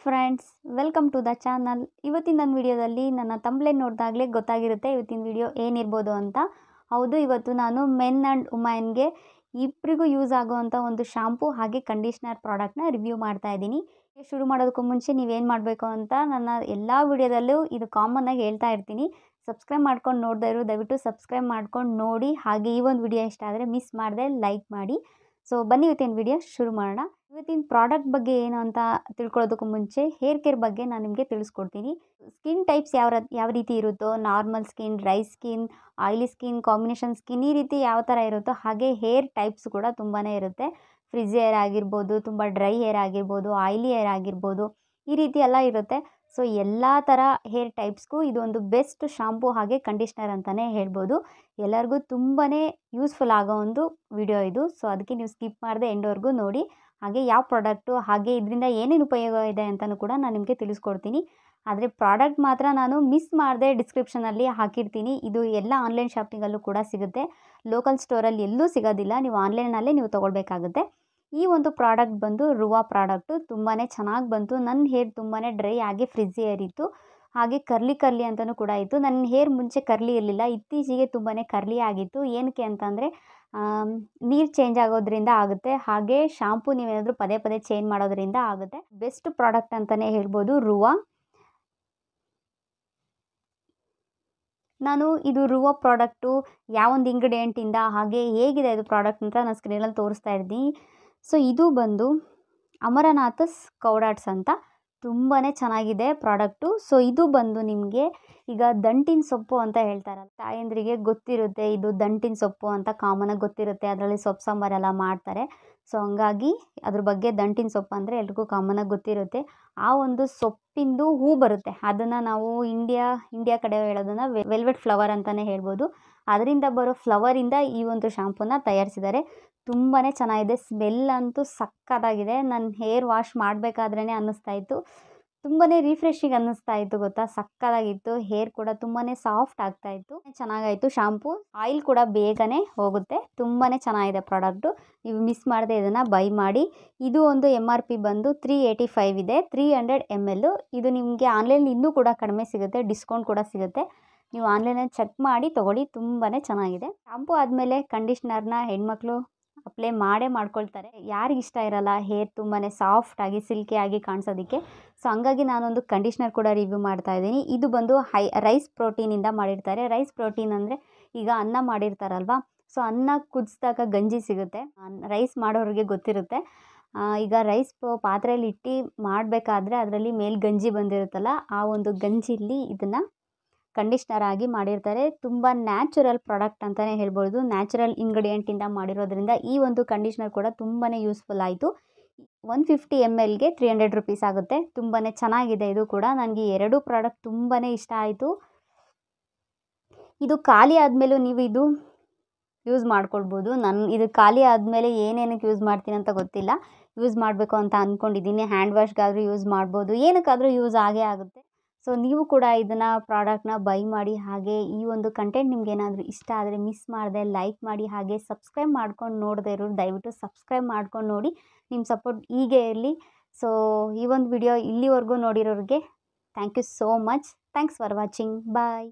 Friends, welcome to the channel. ಇವತ್ತಿನ ನನ್ನ ವಿಡಿಯೋದಲ್ಲಿ ನನ್ನ ತಂಬ್ಲೇನ್ ನೋಡಿದಾಗಲೇ ಗೊತ್ತಾಗಿರುತ್ತೆ ಇವತ್ತಿನ ವಿಡಿಯೋ ಏನಿರ್ಬೋದು ಅಂತ. ಹೌದು, ಇವತ್ತು ನಾನು ಮೆನ್ ಆ್ಯಂಡ್ ವುಮೆನ್ಗೆ ಇಬ್ಬರಿಗೂ ಯೂಸ್ ಆಗುವಂಥ ಒಂದು ಶಾಂಪೂ ಹಾಗೆ ಕಂಡೀಷ್ನರ್ ಪ್ರಾಡಕ್ಟ್ನ ರಿವ್ಯೂ ಮಾಡ್ತಾ ಇದ್ದೀನಿ. ಶುರು ಮಾಡೋದಕ್ಕೂ ಮುಂಚೆ ನೀವೇನು ಮಾಡಬೇಕು ಅಂತ ನನ್ನ ಎಲ್ಲ ವಿಡಿಯೋದಲ್ಲೂ ಇದು ಕಾಮನ್ನಾಗಿ ಹೇಳ್ತಾ ಇರ್ತೀನಿ. ಸಬ್ಸ್ಕ್ರೈಬ್ ಮಾಡ್ಕೊಂಡು ನೋಡದೇ ಇರೋ ದಯವಿಟ್ಟು ಸಬ್ಸ್ಕ್ರೈಬ್ ಮಾಡ್ಕೊಂಡು ನೋಡಿ. ಹಾಗೆ ಈ ಒಂದು ವಿಡಿಯೋ ಇಷ್ಟ ಆದರೆ ಮಿಸ್ ಮಾಡದೆ ಲೈಕ್ ಮಾಡಿ. ಸೊ ಬನ್ನಿ ಇವತ್ತಿನ ವಿಡಿಯೋ ಶುರು ಮಾಡೋಣ. ಇವತ್ತಿನ ಪ್ರಾಡಕ್ಟ್ ಬಗ್ಗೆ ಏನು ಅಂತ ತಿಳ್ಕೊಳ್ಳೋದಕ್ಕೂ ಮುಂಚೆ ಹೇರ್ ಕೇರ್ ಬಗ್ಗೆ ನಾನು ನಿಮಗೆ ತಿಳಿಸ್ಕೊಡ್ತೀನಿ. ಸ್ಕಿನ್ ಟೈಪ್ಸ್ ಯಾವ ರೀತಿ ಇರುತ್ತೋ, normal skin, dry skin, oily skin, combination skin, ಈ ರೀತಿ ಯಾವ ಥರ ಇರುತ್ತೋ ಹಾಗೆ ಹೇರ್ ಟೈಪ್ಸ್ ಕೂಡ ತುಂಬಾ ಇರುತ್ತೆ. ಫ್ರಿಜ್ ಹೇರ್ ಆಗಿರ್ಬೋದು, ತುಂಬ ಡ್ರೈ ಹೇರ್ ಆಗಿರ್ಬೋದು, ಆಯಿಲಿ ಹೇರ್ ಆಗಿರ್ಬೋದು, ಈ ರೀತಿ ಎಲ್ಲ ಇರುತ್ತೆ. ಸೊ ಎಲ್ಲ ಥರ ಹೇರ್ ಟೈಪ್ಸ್ಗೂ ಇದೊಂದು ಬೆಸ್ಟ್ ಶಾಂಪೂ ಹಾಗೆ ಕಂಡೀಷ್ನರ್ ಅಂತಲೇ ಹೇಳ್ಬೋದು. ಎಲ್ಲರಿಗೂ ತುಂಬಾ ಯೂಸ್ಫುಲ್ ಆಗೋ ಒಂದು ವಿಡಿಯೋ ಇದು. ಸೊ ಅದಕ್ಕೆ ನೀವು ಸ್ಕಿಪ್ ಮಾಡದೆ ಎಂಡ್ವರೆಗೂ ನೋಡಿ. ಹಾಗೆ ಯಾವ ಪ್ರಾಡಕ್ಟು ಹಾಗೆ ಇದರಿಂದ ಏನೇನು ಉಪಯೋಗ ಇದೆ ಅಂತಲೂ ಕೂಡ ನಾನು ನಿಮಗೆ ತಿಳಿಸ್ಕೊಡ್ತೀನಿ. ಆದರೆ ಪ್ರಾಡಕ್ಟ್ ಮಾತ್ರ ನಾನು ಮಿಸ್ ಮಾಡದೆ ಡಿಸ್ಕ್ರಿಪ್ಷನಲ್ಲಿ ಹಾಕಿರ್ತೀನಿ. ಇದು ಎಲ್ಲ ಆನ್ಲೈನ್ ಶಾಪಿಂಗಲ್ಲೂ ಕೂಡ ಸಿಗುತ್ತೆ. ಲೋಕಲ್ ಸ್ಟೋರಲ್ಲಿ ಎಲ್ಲೂ ಸಿಗೋದಿಲ್ಲ, ನೀವು ಆನ್ಲೈನಲ್ಲೇ ನೀವು ತೊಗೊಳ್ಬೇಕಾಗುತ್ತೆ. ಈ ಒಂದು ಪ್ರಾಡಕ್ಟ್ ಬಂದು ರುವಾ ಪ್ರಾಡಕ್ಟು. ತುಂಬಾ ಚೆನ್ನಾಗಿ ಬಂತು. ನನ್ನ ಹೇರ್ ತುಂಬಾ ಡ್ರೈ ಆಗಿ ಫ್ರಿಜ್ ಹೇರ್ ಇತ್ತು, ಹಾಗೆ ಕರ್ಲಿ ಅಂತಲೂ ಕೂಡ ಇತ್ತು. ನನ್ನ ಹೇರ್ ಮುಂಚೆ ಕರ್ಲಿ ಇರಲಿಲ್ಲ, ಇತ್ತೀಚೆಗೆ ತುಂಬಾ ಕರ್ಲಿ ಆಗಿತ್ತು. ಏನಕ್ಕೆ ಅಂತಂದರೆ ನೀರು ಚೇಂಜ್ ಆಗೋದ್ರಿಂದ ಆಗುತ್ತೆ, ಹಾಗೆ ಶಾಂಪೂ ನೀವೇನಾದರೂ ಪದೇ ಪದೇ ಚೇಂಜ್ ಮಾಡೋದ್ರಿಂದ ಆಗುತ್ತೆ. ಬೆಸ್ಟ್ ಪ್ರಾಡಕ್ಟ್ ಅಂತಲೇ ಹೇಳ್ಬೋದು ರುವಾ. ನಾನು ಇದು ರುವಾ ಪ್ರಾಡಕ್ಟು ಯಾವೊಂದು ಇಂಗ್ರೀಡಿಯೆಂಟಿಂದ ಹಾಗೆ ಹೇಗಿದೆ ಇದು ಪ್ರಾಡಕ್ಟ್ ಅಂತ ನಾನು ಸ್ಕ್ರೀನಲ್ಲಿ ತೋರಿಸ್ತಾ ಇದ್ದೀನಿ. ಸೊ ಇದು ಬಂದು ಅಮರನಾಥಸ್ ಕೌಡಾಟ್ಸ್ ಅಂತ. ತುಂಬಾ ಚೆನ್ನಾಗಿದೆ ಪ್ರಾಡಕ್ಟು. ಸೊ ಇದು ಬಂದು ನಿಮಗೆ ಈಗ ದಂಟಿನ ಸೊಪ್ಪು ಅಂತ ಹೇಳ್ತಾರಲ್ಲ, ತಾಯಂದ್ರಿಗೆ ಗೊತ್ತಿರುತ್ತೆ ಇದು ದಂಟಿನ ಸೊಪ್ಪು ಅಂತ ಕಾಮನಾಗಿ ಗೊತ್ತಿರುತ್ತೆ. ಅದರಲ್ಲಿ ಸೊಪ್ಪು ಸಾಂಬಾರೆಲ್ಲ ಮಾಡ್ತಾರೆ. ಸೊ ಹಂಗಾಗಿ ಅದ್ರ ಬಗ್ಗೆ ದಂಟಿನ ಸೊಪ್ಪು ಅಂದರೆ ಎಲ್ರಿಗೂ ಕಾಮನಾಗಿ ಗೊತ್ತಿರುತ್ತೆ. ಆ ಒಂದು ಸೊಪ್ಪಿಂದು ಹೂ ಬರುತ್ತೆ, ಅದನ್ನು ನಾವು ಇಂಡಿಯಾ ಕಡೆ ಹೇಳೋದನ್ನು ವೆಲ್ವೆಟ್ ಫ್ಲವರ್ ಅಂತಲೇ ಹೇಳ್ಬೋದು. ಅದರಿಂದ ಬರೋ ಫ್ಲವರಿಂದ ಈ ಒಂದು ಶಾಂಪೂನ ತಯಾರಿಸಿದ್ದಾರೆ. ತುಂಬಾ ಚೆನ್ನಾಗಿದೆ. ಸ್ಮೆಲ್ ಅಂತೂ ಸಕ್ಕತ್ತಾಗಿದೆ. ನನ್ನ ಹೇರ್ ವಾಶ್ ಮಾಡಬೇಕಾದ್ರೇ ಅನ್ನಿಸ್ತಾ ಇತ್ತು, ತುಂಬಾ ರಿಫ್ರೆಶಿಂಗ್ ಅನ್ನಿಸ್ತಾ ಇತ್ತು ಗೊತ್ತಾ. ಸಕ್ಕತ್ತಾಗಿತ್ತು. ಹೇರ್ ಕೂಡ ತುಂಬಾ ಸಾಫ್ಟ್ ಆಗ್ತಾಯಿತ್ತು. ಚೆನ್ನಾಗಾಯಿತು ಶಾಂಪೂ. ಆಯಿಲ್ ಕೂಡ ಬೇಗನೆ ಹೋಗುತ್ತೆ. ತುಂಬಾ ಚೆನ್ನಾಗಿದೆ ಪ್ರಾಡಕ್ಟು. ನೀವು ಮಿಸ್ ಮಾಡದೆ ಇದನ್ನು ಬೈ ಮಾಡಿ. ಇದು ಒಂದು MRP ಬಂದು 385 ಇದೆ, 300 ml. ಇದು ನಿಮಗೆ ಆನ್ಲೈನ್ ಇನ್ನೂ ಕೂಡ ಕಡಿಮೆ ಸಿಗುತ್ತೆ, ಡಿಸ್ಕೌಂಟ್ ಕೂಡ ಸಿಗುತ್ತೆ. ನೀವು ಆನ್ಲೈನಲ್ಲಿ ಚೆಕ್ ಮಾಡಿ ತೊಗೊಳ್ಳಿ. ತುಂಬಾ ಚೆನ್ನಾಗಿದೆ. ಶಾಂಪೂ ಆದಮೇಲೆ ಕಂಡೀಷ್ನರ್ನ ಹೆಣ್ಮಕ್ಳು ಅಪ್ಲೈ ಮಾಡ್ಕೊಳ್ತಾರೆ. ಯಾರಿಗೆ ಇಷ್ಟ ಇರಲ್ಲ ಹೇರ್ ತುಂಬಾ ಸಾಫ್ಟಾಗಿ ಸಿಲ್ಕಿಯಾಗಿ ಕಾಣಿಸೋದಕ್ಕೆ. ಸೊ ಹಂಗಾಗಿ ನಾನೊಂದು ಕಂಡೀಷ್ನರ್ ಕೂಡ ರಿವ್ಯೂ ಮಾಡ್ತಾ ಇದ್ದೀನಿ. ಇದು ಬಂದು ರೈಸ್ ಪ್ರೋಟೀನಿಂದ ಮಾಡಿರ್ತಾರೆ. ರೈಸ್ ಪ್ರೋಟೀನ್ ಅಂದರೆ ಈಗ ಅನ್ನ ಮಾಡಿರ್ತಾರಲ್ವ, ಸೊ ಅನ್ನ ಕುದಿಸಿದಾಗ ಗಂಜಿ ಸಿಗುತ್ತೆ. ರೈಸ್ ಮಾಡೋರಿಗೆ ಗೊತ್ತಿರುತ್ತೆ. ಈಗ ರೈಸ್ ಪಾತ್ರೆಯಲ್ಲಿ ಇಟ್ಟು ಮಾಡಬೇಕಾದ್ರೆ ಅದರಲ್ಲಿ ಮೇಲೆ ಗಂಜಿ ಬಂದಿರುತ್ತಲ್ಲ, ಆ ಒಂದು ಗಂಜಿಲಿ ಇದನ್ನು ಕಂಡೀಷ್ನರ್ ಆಗಿ ಮಾಡಿರ್ತಾರೆ. ತುಂಬ ನ್ಯಾಚುರಲ್ ಪ್ರಾಡಕ್ಟ್ ಅಂತಲೇ ಹೇಳ್ಬೋದು. ನ್ಯಾಚುರಲ್ ಇಂಗ್ರೀಡಿಯೆಂಟಿಂದ ಮಾಡಿರೋದ್ರಿಂದ ಈ ಒಂದು ಕಂಡೀಷ್ನರ್ ಕೂಡ ತುಂಬಾ ಯೂಸ್ಫುಲ್ ಆಯಿತು. 150 mlಗೆ 300 ರೂಪೀಸ್ ಆಗುತ್ತೆ. ತುಂಬಾ ಚೆನ್ನಾಗಿದೆ ಇದು ಕೂಡ. ನನಗೆ ಎರಡೂ ಪ್ರಾಡಕ್ಟ್ ತುಂಬಾ ಇಷ್ಟ ಆಯಿತು. ಇದು ಖಾಲಿ ಆದಮೇಲೂ ನೀವು ಇದು ಯೂಸ್ ಮಾಡ್ಕೊಳ್ಬೋದು. ಇದು ಖಾಲಿ ಆದಮೇಲೆ ಏನೇನಕ್ಕೆ ಯೂಸ್ ಮಾಡ್ತೀನಿ ಅಂತ ಗೊತ್ತಿಲ್ಲ. ಯೂಸ್ ಮಾಡಬೇಕು ಅಂತ ಅಂದ್ಕೊಂಡಿದ್ದೀನಿ. ಹ್ಯಾಂಡ್ ವಾಶ್ಗಾದರೂ ಯೂಸ್ ಮಾಡ್ಬೋದು, ಏನಕ್ಕಾದರೂ ಯೂಸ್ ಆಗೇ ಆಗುತ್ತೆ. ಸೊ ನೀವು ಕೂಡ ಇದನ್ನು ಪ್ರಾಡಕ್ಟ್ನ ಬೈ ಮಾಡಿ. ಹಾಗೆ ಈ ಒಂದು ಕಂಟೆಂಟ್ ನಿಮ್ಗೆ ಏನಾದರೂ ಇಷ್ಟ ಆದರೆ ಮಿಸ್ ಮಾಡದೆ ಲೈಕ್ ಮಾಡಿ. ಹಾಗೆ ಸಬ್ಸ್ಕ್ರೈಬ್ ಮಾಡ್ಕೊಂಡು ನೋಡದೇ ಇರೋರು ದಯವಿಟ್ಟು ಸಬ್ಸ್ಕ್ರೈಬ್ ಮಾಡ್ಕೊಂಡು ನೋಡಿ. ನಿಮ್ಮ ಸಪೋರ್ಟ್ ಹೀಗೆ ಇರಲಿ. ಸೊ ಈ ಒಂದು ವಿಡಿಯೋ ಇಲ್ಲಿವರೆಗೂ ನೋಡಿರೋರಿಗೆ thank you so much. Thanks for watching. Bye.